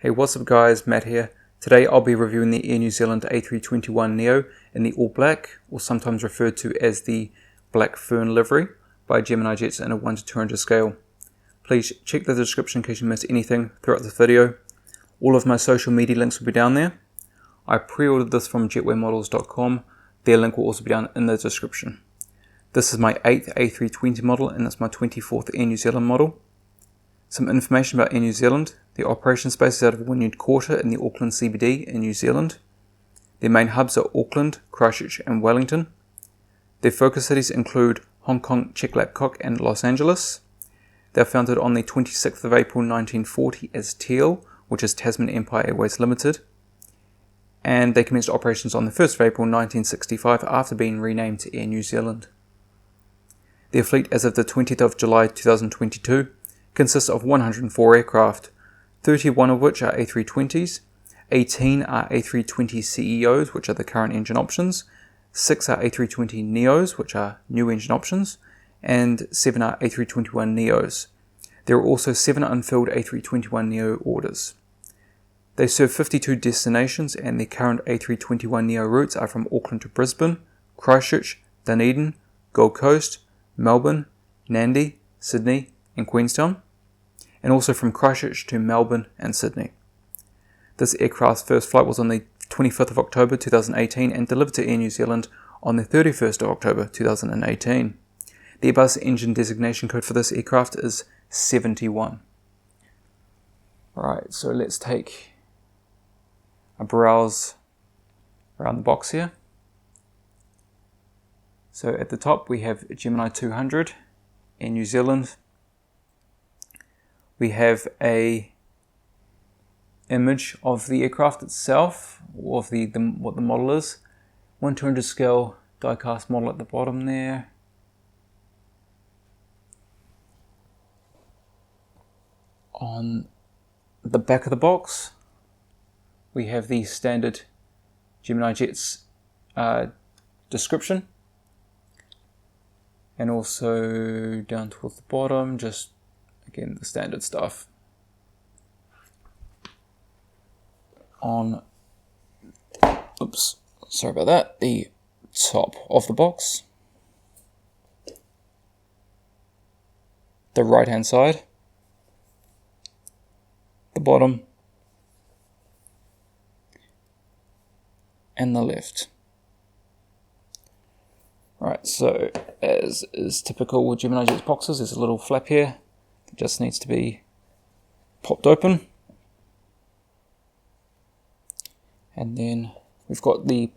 Hey, what's up guys, Matt here. Today I'll be reviewing the Air New Zealand A321neo in the all black, or sometimes referred to as the Black Fern livery, by Gemini jets in a 1 to 200 scale. Please check the description in case you missed anything throughout this video. All of my social media links will be down there. I pre-ordered this from jetwaymodels.com. Their link will also be down in the description. This is my 8th A320 model and it's my 24th Air New Zealand model. Some information about Air New Zealand. The operation space is out of Wynyard Quarter in the Auckland CBD in New Zealand. Their main hubs are Auckland, Christchurch and Wellington. Their focus cities include Hong Kong, Chicxulub and Los Angeles. They were founded on the 26th of April 1940 as TL, which is Tasman Empire Airways Limited. And they commenced operations on the 1st of April 1965 after being renamed to Air New Zealand. Their fleet as of the 20th of July 2022 consists of 104 aircraft, 31 of which are A320s, 18 are A320ceos, which are the current engine options, 6 are A320neos, which are new engine options, and 7 are A321neos. There are also 7 unfilled A321neo orders. They serve 52 destinations, and the current A321neo routes are from Auckland to Brisbane, Christchurch, Dunedin, Gold Coast, Melbourne, Nandi, Sydney and Queenstown, and also from Christchurch to Melbourne and Sydney. This aircraft's first flight was on the 25th of October 2018 and delivered to Air New Zealand on the 31st of October 2018. The Airbus engine designation code for this aircraft is 71. Alright, so let's take a browse around the box here. So at the top we have Gemini 200 in New Zealand. We have a image of the aircraft itself, or of what the model is. 1/200 scale die-cast model at the bottom there. On the back of the box, we have the standard Gemini Jets description. And also down towards the bottom, just again the standard stuff. On, oops, sorry about that, the top of the box, the right hand side, the bottom, and the left. Right, so as is typical with Gemini Jets boxes, there's a little flap here that just needs to be popped open. And then we've got the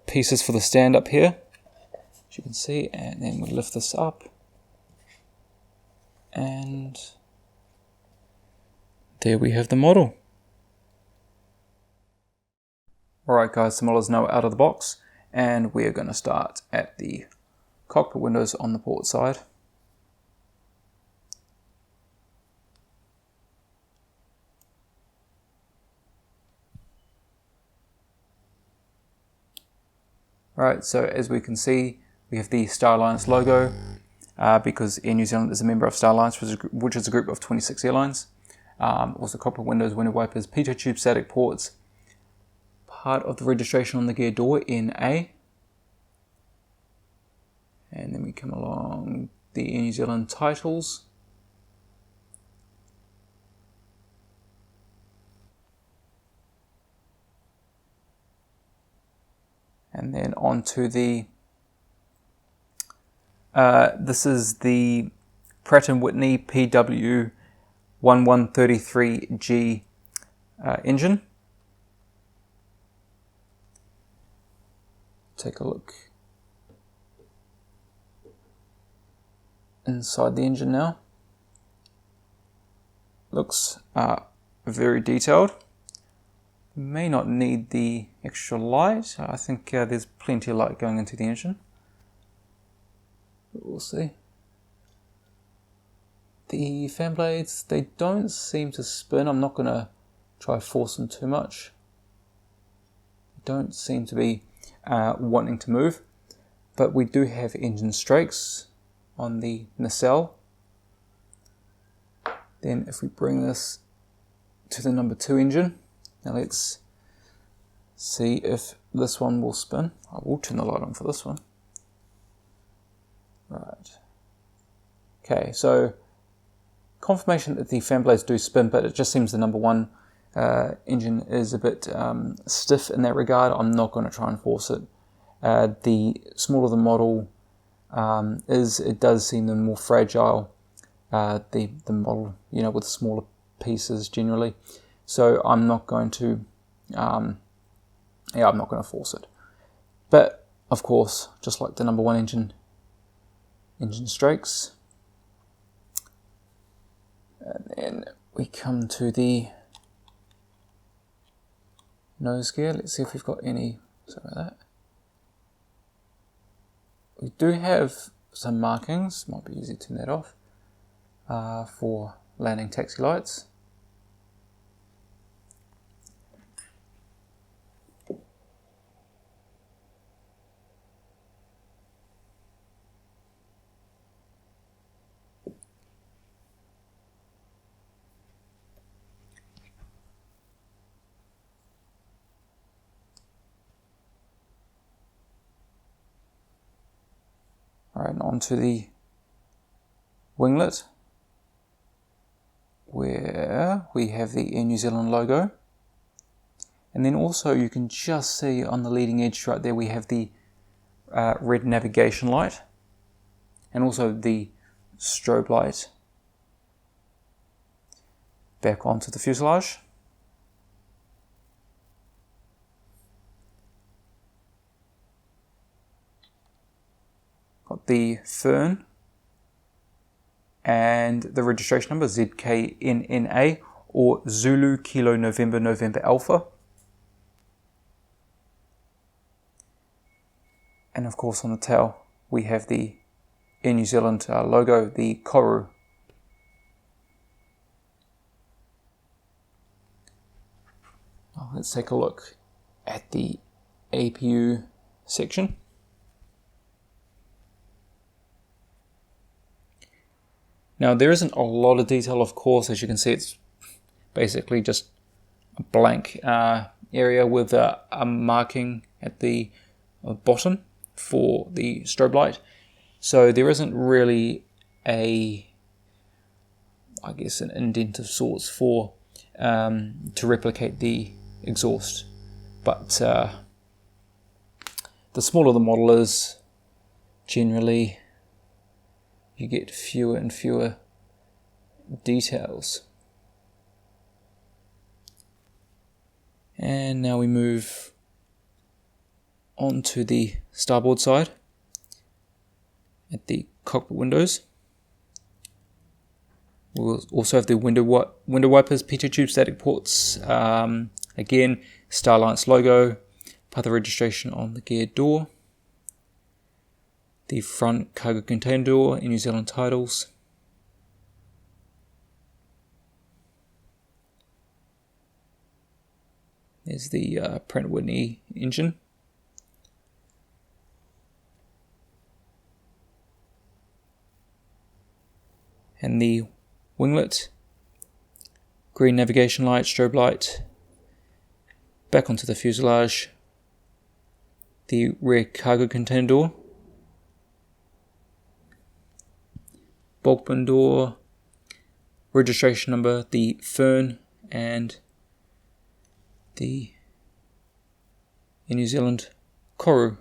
pieces for the stand up here, as you can see, and then we lift this up. And there we have the model. Alright guys, the model is now out of the box. And we're going to start at the cockpit windows on the port side. Alright, so as we can see, we have the Star Alliance logo because Air New Zealand is a member of Star Alliance, which is a group of 26 airlines. Also cockpit windows, window wipers, pitot tube static ports. Part of the registration on the gear door, NA. And then we come along the Air New Zealand titles. And then onto the, this is the Pratt & Whitney PW1133G engine. Take a look inside the engine now. Looks very detailed. May not need the extra light. I think there's plenty of light going into the engine. But we'll see. The fan blades, they don't seem to spin. I'm not going to try to force them too much. They don't seem to be wanting to move, but we do have engine strakes on the nacelle. Then if we bring this to the number 2 engine. Now let's see if this one will spin. I will turn the light on for this one. Right. Okay, so confirmation that the fan blades do spin, but it just seems the number 1 engine is a bit stiff in that regard. I'm not going to try and force it. The smaller the model it does seem the more fragile the model, you know, with smaller pieces generally. So I'm not going to, I'm not going to force it. But of course, just like the number 1 engine strakes. And then we come to the nose gear. Let's see if we've got any. Sorry about that. We do have some markings. Might be easy to turn that off for landing taxi lights. Alright, and onto the winglet, where we have the Air New Zealand logo. And then also you can just see on the leading edge right there we have the red navigation light, and also the strobe light back onto the fuselage. Got the Fern and the registration number ZK-NNA, or Zulu Kilo November November Alpha. And of course on the tail we have the Air New Zealand logo, the Koru. Let's take a look at the APU section. Now there isn't a lot of detail, of course. As you can see, it's basically just a blank area with a marking at the bottom for the strobe light. So there isn't really I guess an indent of sorts for to replicate the exhaust. But the smaller the model is, generally you get fewer and fewer details. And now we move on to the starboard side at the cockpit windows. We'll also have the window wipers, P2 tube static ports. Again, Star Alliance logo, part of the registration on the gear door. The front cargo container door in New Zealand titles. There's the Pratt & Whitney engine. And the winglet. Green navigation light, strobe light. Back onto the fuselage. The rear cargo container door. Bulk bin door, registration number, the Fern, and the New Zealand Koru.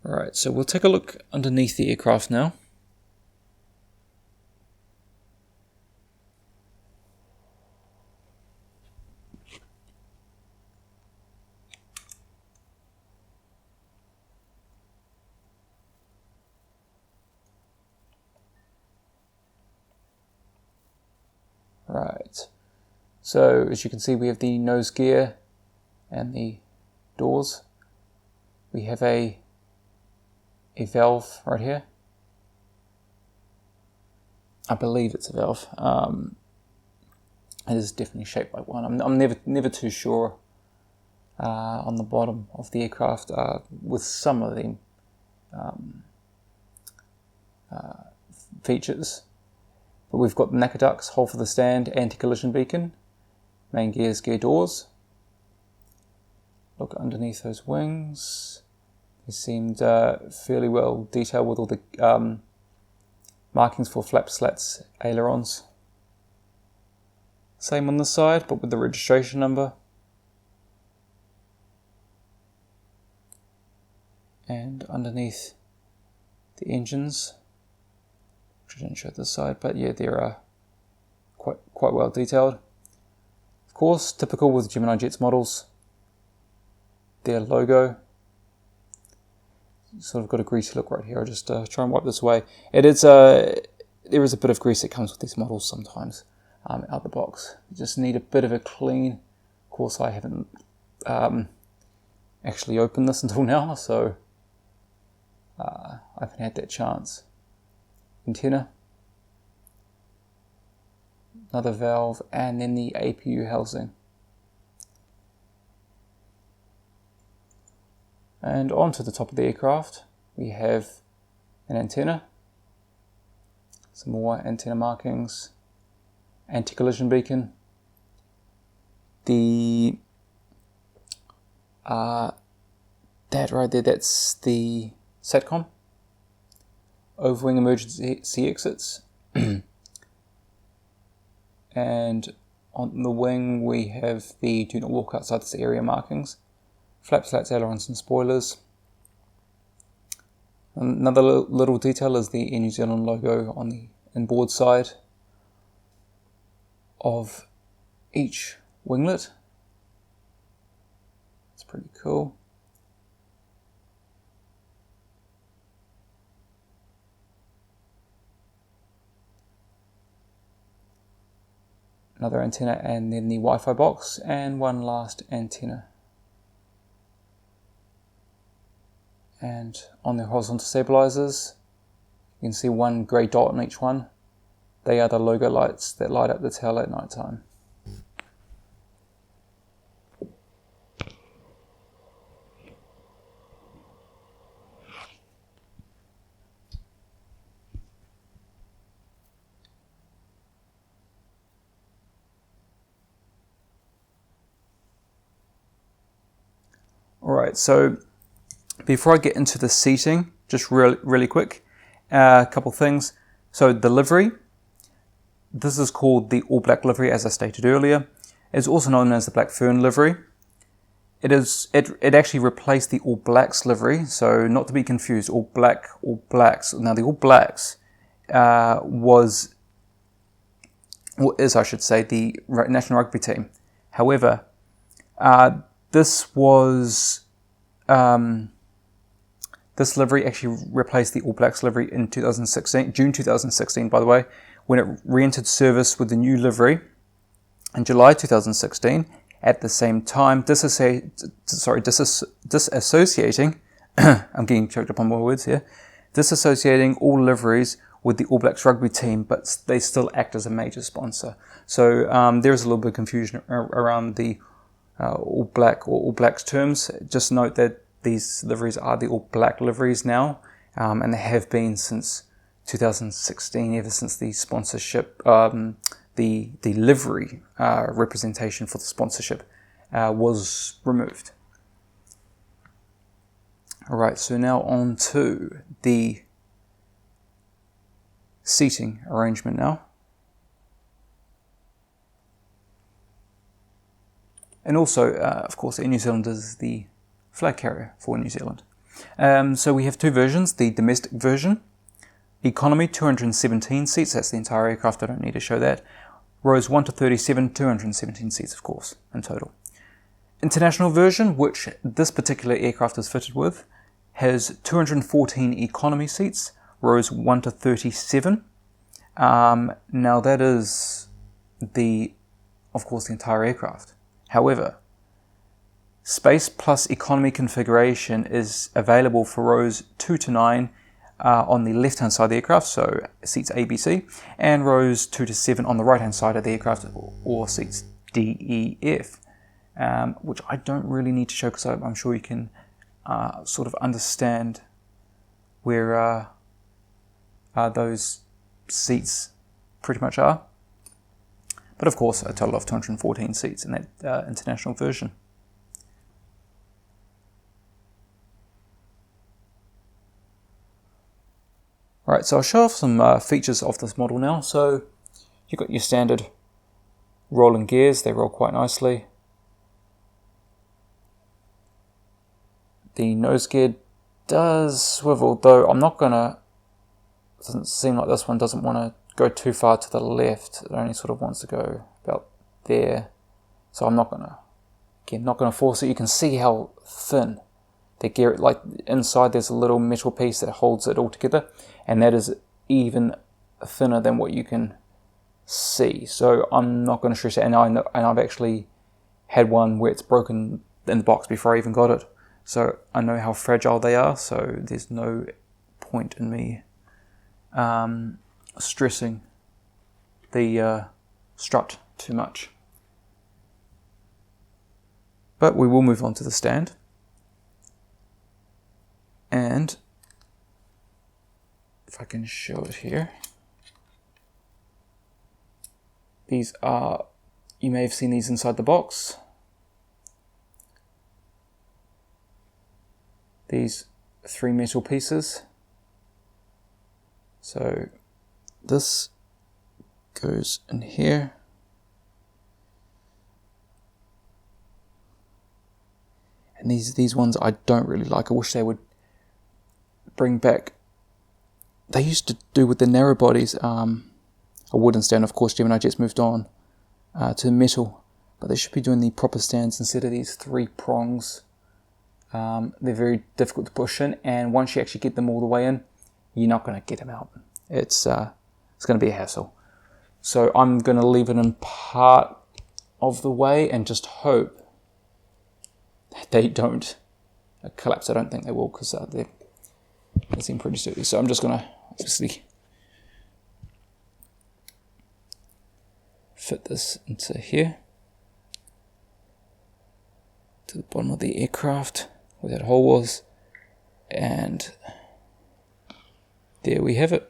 Alright, so we'll take a look underneath the aircraft now. Right, so as you can see, we have the nose gear and the doors. We have a valve right here. I believe it's a valve. It is definitely shaped like one. I'm never too sure on the bottom of the aircraft with some of the features. But we've got the NACA ducts, hole for the stand, anti-collision beacon, main gears, gear doors. Look underneath those wings. They seemed fairly well detailed with all the markings for flaps, slats, ailerons. Same on this side, but with the registration number. And underneath the engines, which I didn't show this side, but yeah, they're quite well detailed. Of course, typical with Gemini Jets models, their logo. Sort of got a greasy look right here. I'll just try and wipe this away. There is a bit of grease that comes with these models sometimes out the box. You just need a bit of a clean. Of course, I haven't actually opened this until now, so I haven't had that chance. Antenna, another valve, and then the APU housing. And onto the top of the aircraft, we have an antenna, some more antenna markings, anti-collision beacon, the that right there, that's the SATCOM, overwing emergency exits, and on the wing we have the do not walk outside this area markings, flaps, slats, ailerons and spoilers. Another little detail is the Air New Zealand logo on the inboard side of each winglet. It's pretty cool. Another antenna and then the Wi-Fi box, and one last antenna. And on the horizontal stabilizers, you can see one grey dot on each one. They are the logo lights that light up the tail at night time. Alright, so before I get into the seating, just really quick, a couple things. So the livery, this is called the all black livery, as I stated earlier. It's also known as the black fern livery. It actually replaced the all blacks livery, so not to be confused, all blacks. Now the all blacks is I should say, the national rugby team. However, this livery actually replaced the All Blacks livery in June 2016, by the way, when it re-entered service with the new livery in July 2016. At the same time, disassociating, I'm getting choked up on my words here, disassociating all liveries with the All Blacks rugby team, but they still act as a major sponsor. So there is a little bit of confusion around the All Black or All Blacks terms. Just note that these liveries are the All Black liveries now, and they have been since 2016, ever since the sponsorship, the livery representation for the sponsorship was removed. Alright, so now on to the seating arrangement now. And also, of course, Air New Zealand is the flag carrier for New Zealand. So we have two versions, the domestic version, economy 217 seats, that's the entire aircraft, I don't need to show that. Rows 1 to 37, 217 seats of course, in total. International version, which this particular aircraft is fitted with, has 214 economy seats, rows 1 to 37. Now that is of course, the entire aircraft. However, Space plus economy configuration is available for rows 2 to 9 on the left-hand side of the aircraft, so seats A, B, C, and rows 2 to 7 on the right-hand side of the aircraft, or seats D, E, F, which I don't really need to show because I'm sure you can sort of understand where those seats pretty much are. But of course, a total of 214 seats in that international version. Alright, so I'll show off some features of this model now. So you've got your standard rolling gears, they roll quite nicely. The nose gear does swivel, though I'm not gonna, it doesn't seem like this one doesn't want to go too far to the left. It only sort of wants to go about there. So I'm not gonna, again, not gonna force it. You can see how thin the gear, like inside there's a little metal piece that holds it all together, and that is even thinner than what you can see. So I'm not going to stress it, and I've actually had one where it's broken in the box before I even got it. So I know how fragile they are, so there's no point in me stressing the strut too much. But we will move on to the stand. And if I can show it here, these are, you may have seen these inside the box. These 3 metal pieces. So this goes in here. And these ones I don't really like. I wish they would bring back, they used to do with the narrow bodies, a wooden stand. Of course, Gemini Jets moved on to metal, but they should be doing the proper stands instead of these 3 prongs. They're very difficult to push in, and once you actually get them all the way in, you're not going to get them out. It's going to be a hassle. So I'm going to leave it in part of the way and just hope that they don't collapse. I don't think they will, because they seem pretty sturdy. So I'm just going to obviously fit this into here, to the bottom of the aircraft where that hole was, and there we have it.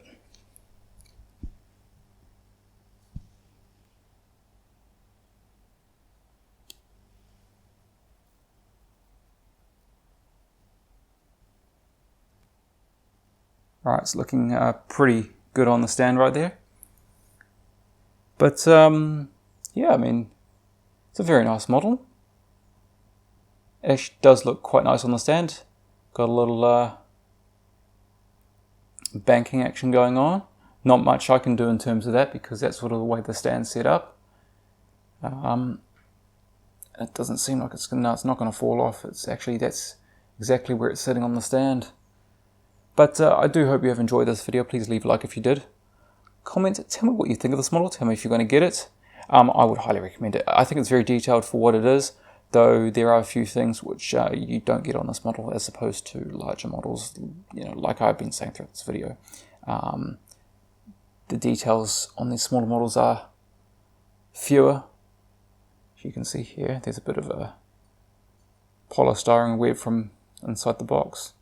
Alright, it's looking pretty good on the stand right there. But yeah, I mean, it's a very nice model. It actually does look quite nice on the stand. Got a little banking action going on. Not much I can do in terms of that, because that's sort of the way the stand's set up. It doesn't seem like it's not going to fall off. It's actually, that's exactly where it's sitting on the stand. But I do hope you have enjoyed this video. Please leave a like if you did. Comment, tell me what you think of this model. Tell me if you're going to get it. I would highly recommend it. I think it's very detailed for what it is, though there are a few things which you don't get on this model as opposed to larger models, you know, like I've been saying throughout this video. The details on these smaller models are fewer. As you can see here, there's a bit of a polystyrene web from inside the box,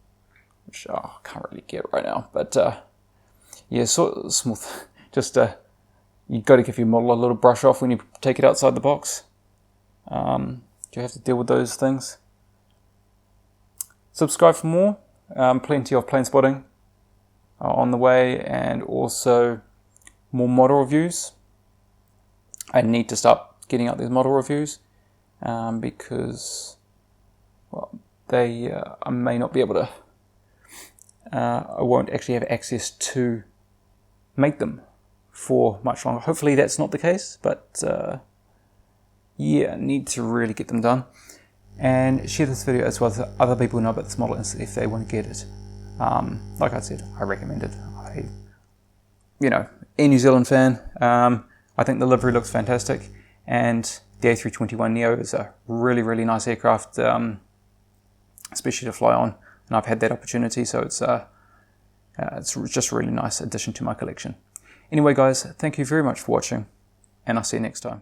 which I can't really get right now, but yeah, sort of small. Just you've got to give your model a little brush off when you take it outside the box. You have to deal with those things. Subscribe for more. Plenty of plane spotting on the way, and also more model reviews. I need to start getting out these model reviews because, well, they I may not be able to. I won't actually have access to make them for much longer. Hopefully that's not the case, but yeah, I need to really get them done. And share this video as well so other people know about this model if they want to get it. Like I said, I recommend it. You know, a New Zealand fan, I think the livery looks fantastic, and the A321neo is a really, really nice aircraft, especially to fly on. And I've had that opportunity, so it's just a really nice addition to my collection. Anyway, guys, thank you very much for watching, and I'll see you next time.